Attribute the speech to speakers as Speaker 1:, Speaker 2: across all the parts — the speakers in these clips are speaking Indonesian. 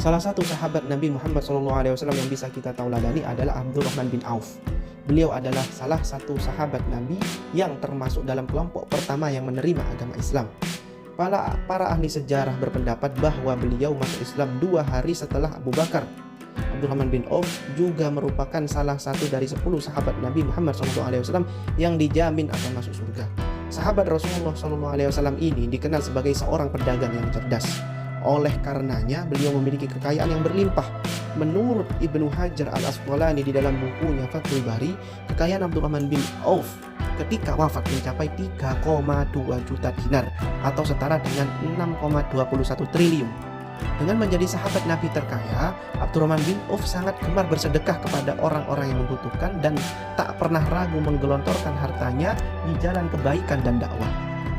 Speaker 1: Salah satu sahabat Nabi Muhammad SAW yang bisa kita tauladani adalah Abdurrahman bin Auf. Beliau adalah salah satu sahabat Nabi yang termasuk dalam kelompok pertama yang menerima agama Islam. Para ahli sejarah berpendapat bahwa beliau masuk Islam 2 hari setelah Abu Bakar. Abdurrahman bin Auf juga merupakan salah satu dari 10 sahabat Nabi Muhammad SAW yang dijamin akan masuk surga. Sahabat Rasulullah SAW ini dikenal sebagai seorang pedagang yang cerdas. Oleh karenanya beliau memiliki kekayaan yang berlimpah. Menurut Ibnu Hajar al-Asqalani di dalam bukunya Fathul Bari, kekayaan Abdurrahman bin Auf ketika wafat mencapai 3,2 juta dinar atau setara dengan 6,21 triliun. Dengan menjadi sahabat Nabi terkaya, Abdurrahman bin Auf sangat gemar bersedekah kepada orang-orang yang membutuhkan dan tak pernah ragu menggelontorkan hartanya di jalan kebaikan dan dakwah.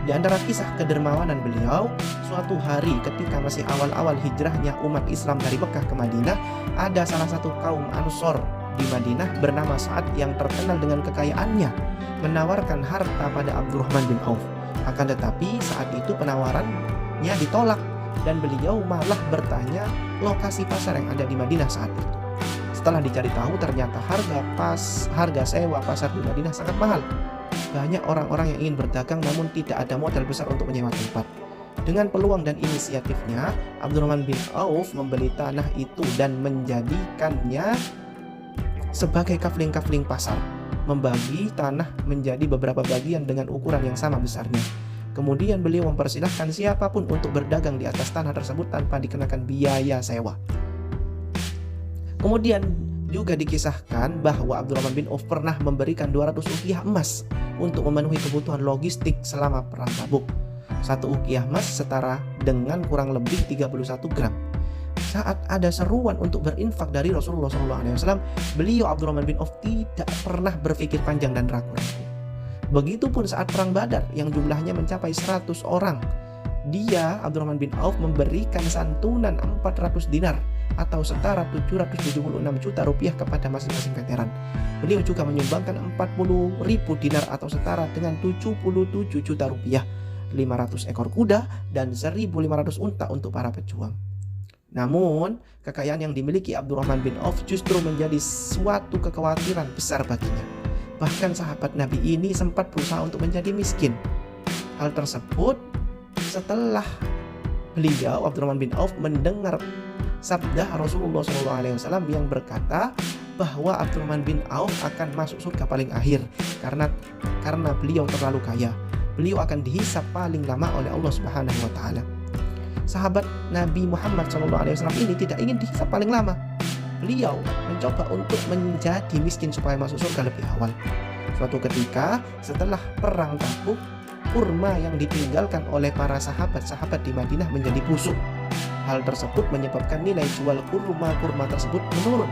Speaker 1: Di antara kisah kedermawanan beliau, suatu hari ketika masih awal-awal hijrahnya umat Islam dari Mekah ke Madinah, ada salah satu kaum Ansor di Madinah bernama Sa'ad yang terkenal dengan kekayaannya, menawarkan harta pada Abdurrahman bin Auf. Akan tetapi saat itu penawarannya ditolak dan beliau malah bertanya lokasi pasar yang ada di Madinah saat itu. Setelah dicari tahu, ternyata harga sewa pasar di Madinah sangat mahal. Banyak orang-orang yang ingin berdagang namun tidak ada modal besar untuk menyewa tempat. Dengan peluang dan inisiatifnya, Abdurrahman bin Auf membeli tanah itu dan menjadikannya sebagai kafling-kafling pasar, membagi tanah menjadi beberapa bagian dengan ukuran yang sama besarnya. Kemudian beliau mempersilahkan siapapun untuk berdagang di atas tanah tersebut tanpa dikenakan biaya sewa. Kemudian juga dikisahkan bahwa Abdurrahman bin Auf pernah memberikan 200 ukiah emas untuk memenuhi kebutuhan logistik selama perang Tabuk. 1 ukiah emas setara dengan kurang lebih 31 gram. Saat ada seruan untuk berinfak dari Rasulullah SAW, beliau Abdurrahman bin Auf tidak pernah berpikir panjang dan ragu-ragu. Begitupun saat perang Badar yang jumlahnya mencapai 100 orang. Dia, Abdurrahman bin Auf, memberikan santunan 400 dinar atau setara 776 juta rupiah kepada masing-masing veteran. Beliau juga menyumbangkan 40.000 dinar atau setara dengan 77 juta rupiah, 500 ekor kuda, dan 1.500 unta untuk para pejuang. Namun, kekayaan yang dimiliki Abdurrahman bin Auf justru menjadi suatu kekhawatiran besar baginya. Bahkan sahabat Nabi ini sempat berusaha untuk menjadi miskin. Hal tersebut setelah beliau Abdurrahman bin Auf mendengar sabda Rasulullah SAW yang berkata bahwa Abdurrahman bin Auf akan masuk surga paling akhir karena beliau terlalu kaya. Beliau akan dihisap paling lama oleh Allah Subhanahu wa taala. Sahabat Nabi Muhammad SAW ini tidak ingin dihisap paling lama. Beliau mencoba untuk menjadi miskin supaya masuk surga lebih awal. Suatu ketika setelah perang Tabuk, kurma yang ditinggalkan oleh para sahabat-sahabat di Madinah menjadi busuk. Hal tersebut menyebabkan nilai jual kurma tersebut menurun.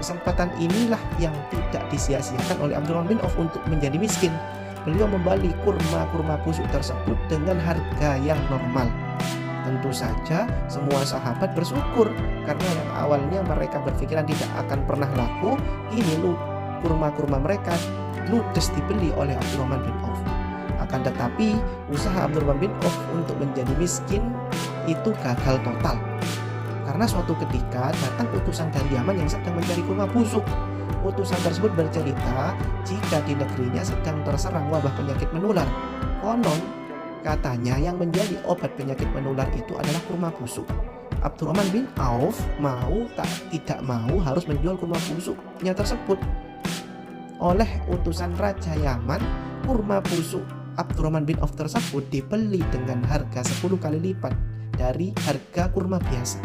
Speaker 1: Kesempatan inilah yang tidak disia-siakan oleh Abdurrahman bin Auf untuk menjadi miskin. Beliau membeli kurma busuk tersebut dengan harga yang normal. Tentu saja semua sahabat bersyukur karena yang awalnya mereka berpikiran tidak akan pernah laku, kini kurma mereka ludes dibeli oleh Abdurrahman bin Auf. Akan tetapi usaha Abdurrahman bin Auf untuk menjadi miskin itu gagal total. Karena suatu ketika datang utusan dari Yaman yang sedang mencari kurma busuk. Utusan tersebut bercerita jika di negerinya sedang terserang wabah penyakit menular. Konon katanya yang menjadi obat penyakit menular itu adalah kurma busuk. Abdurrahman bin Auf tidak mau harus menjual kurma busuknya tersebut. Oleh utusan Raja Yaman, kurma busuk Abdurrahman bin Auf tersebut dibeli dengan harga 10 kali lipat dari harga kurma biasa.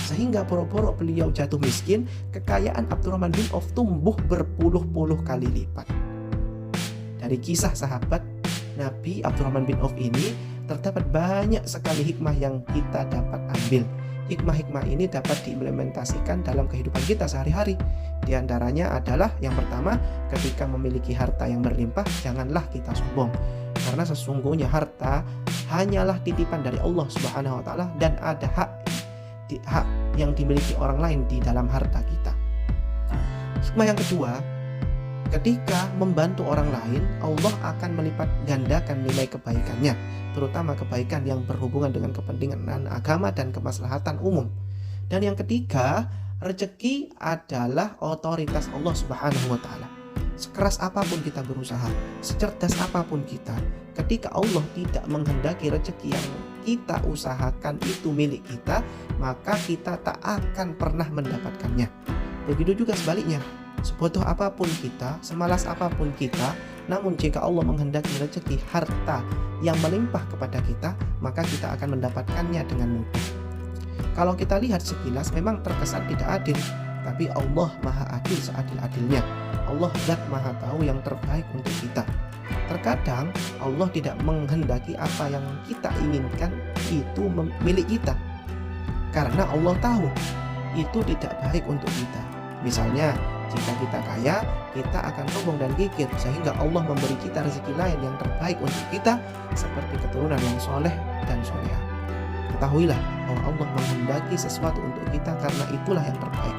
Speaker 1: Sehingga boro-boro beliau jatuh miskin, kekayaan Abdurrahman bin Auf tumbuh berpuluh-puluh kali lipat. Dari kisah sahabat Nabi Abdurrahman bin Auf ini terdapat banyak sekali hikmah yang kita dapat ambil. Hikmah-hikmah ini dapat diimplementasikan dalam kehidupan kita sehari-hari. Di antaranya adalah yang pertama, ketika memiliki harta yang berlimpah, janganlah kita sombong. Karena sesungguhnya harta hanyalah titipan dari Allah Subhanahu wa taala dan ada hak yang dimiliki orang lain di dalam harta kita. Hikmah yang kedua, ketika membantu orang lain, Allah akan melipat gandakan nilai kebaikannya, terutama kebaikan yang berhubungan dengan kepentingan agama dan kemaslahatan umum. Dan yang ketiga, rezeki adalah otoritas Allah Subhanahu wa taala. Sekeras apapun kita berusaha, secerdas apapun kita, ketika Allah tidak menghendaki rezeki yang kita usahakan itu milik kita, maka kita tak akan pernah mendapatkannya. Begitu juga sebaliknya, sebodoh apapun kita, semalas apapun kita, namun jika Allah menghendaki rezeki harta yang melimpah kepada kita, maka kita akan mendapatkannya dengan mudah. Kalau kita lihat sekilas memang terkesan tidak adil, tapi Allah maha adil seadil-adilnya. Allah zat maha tahu yang terbaik untuk kita. Terkadang Allah tidak menghendaki apa yang kita inginkan itu milik kita, karena Allah tahu itu tidak baik untuk kita. Misalnya jika kita kaya, kita akan sombong dan kikir, sehingga Allah memberi kita rezeki lain yang terbaik untuk kita, seperti keturunan yang soleh dan soleha. Ketahuilah bahwa Allah menghendaki sesuatu untuk kita karena itulah yang terbaik.